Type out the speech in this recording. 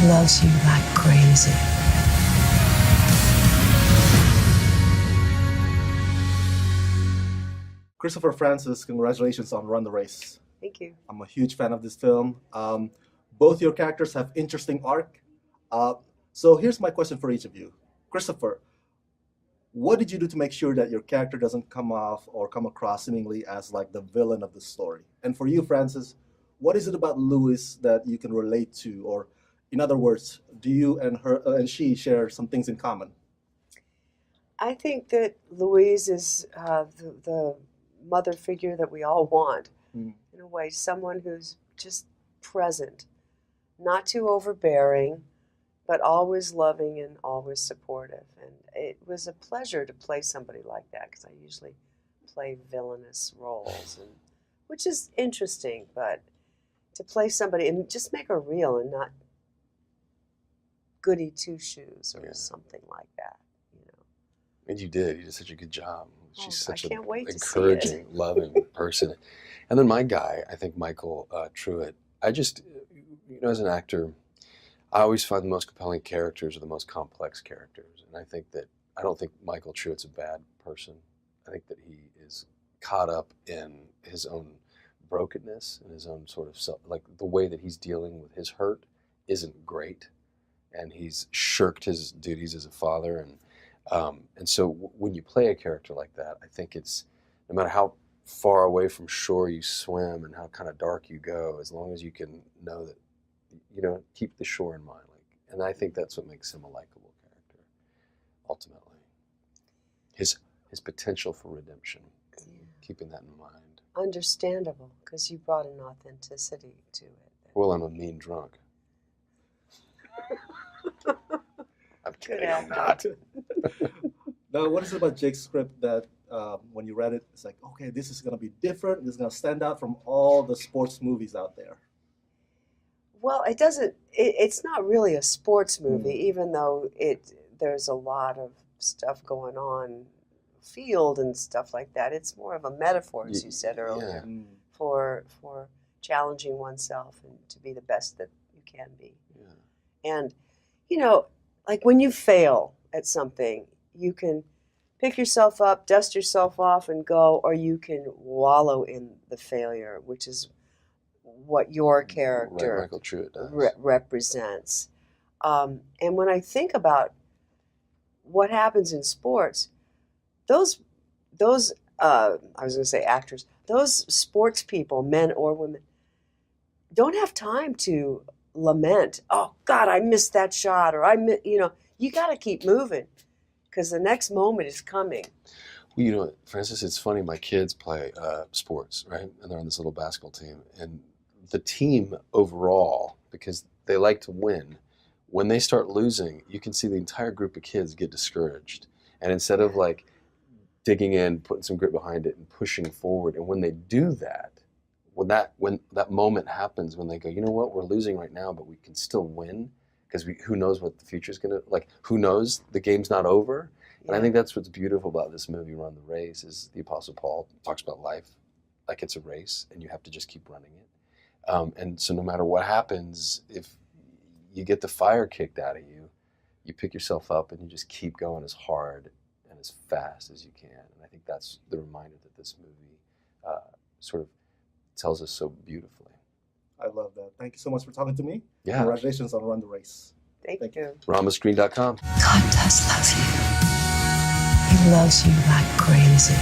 loves you like crazy. Kristoffer Francis, congratulations on Run the Race. Thank you. I'm a huge fan of this film. Both your characters have interesting arc. So here's my question for each of you. Kristoffer, what did you do to make sure that your character doesn't come off or come across seemingly as like the villain of the story? And for you, Francis, what is it about Louis that you can relate to? Or in other words, do you and her and she share some things in common? I think that Louise is the mother figure that we all want, in a way, someone who's just present, not too overbearing, but always loving and always supportive. And it was a pleasure to play somebody like that, because I usually play villainous roles, and which is interesting, but to play somebody and just make her real and not goody two-shoes or something like that, you know. And you did such a good job. She's such I can't wait to see encouraging, it. loving person. And then my guy, I think Michael Truitt, I just, as an actor, I always find the most compelling characters are the most complex characters. And I don't think Michael Truitt's a bad person. I think that he is caught up in his own brokenness and his own sort of self, like the way that he's dealing with his hurt isn't great. And he's shirked his duties as a father. And so when you play a character like that, I think it's, no matter how far away from shore you swim and how kind of dark you go, as long as you can know that, keep the shore in mind. And I think that's what makes him a likable character, ultimately. His potential for redemption, keeping that in mind. Understandable, because you brought an authenticity to it. Well, I'm a mean drunk. I'm kidding, I'm not. Now, what is it about Jake's script that when you read it, it's like, okay, this is going to be different. This is going to stand out from all the sports movies out there? Well, it doesn't. It's not really a sports movie, even though there's a lot of stuff going on, field and stuff like that. It's more of a metaphor, as you said earlier, for challenging oneself and to be the best that you can be. Yeah. And like when you fail at something, you can pick yourself up, dust yourself off, and go, or you can wallow in the failure, which is what your character Michael Truitt does. Represents. And when I think about what happens in sports, those I was going to say actors, those sports people, men or women, don't have time to lament, oh God, I missed that shot, or you got to keep moving because the next moment is coming. Well, Francis, it's funny, my kids play sports, right? And they're on this little basketball team. And the team overall, because they like to win, when they start losing, you can see the entire group of kids get discouraged. And instead of like digging in, putting some grit behind it and pushing forward, and when they do that, when that moment happens, when they go, you know what, we're losing right now, but we can still win, because who knows what the future's gonna, like, who knows, the game's not over. And I think that's what's beautiful about this movie, Run the Race, is the Apostle Paul talks about life like it's a race, and you have to just keep running it. And so no matter what happens, if you get the fire kicked out of you, you pick yourself up and you just keep going as hard and as fast as you can. And I think that's the reminder that this movie sort of tells us so beautifully. I love that. Thank you so much for talking to me. Yeah. Congratulations on Run the Race. Thank you. Ramascreen.com. God does love you. He loves you like crazy.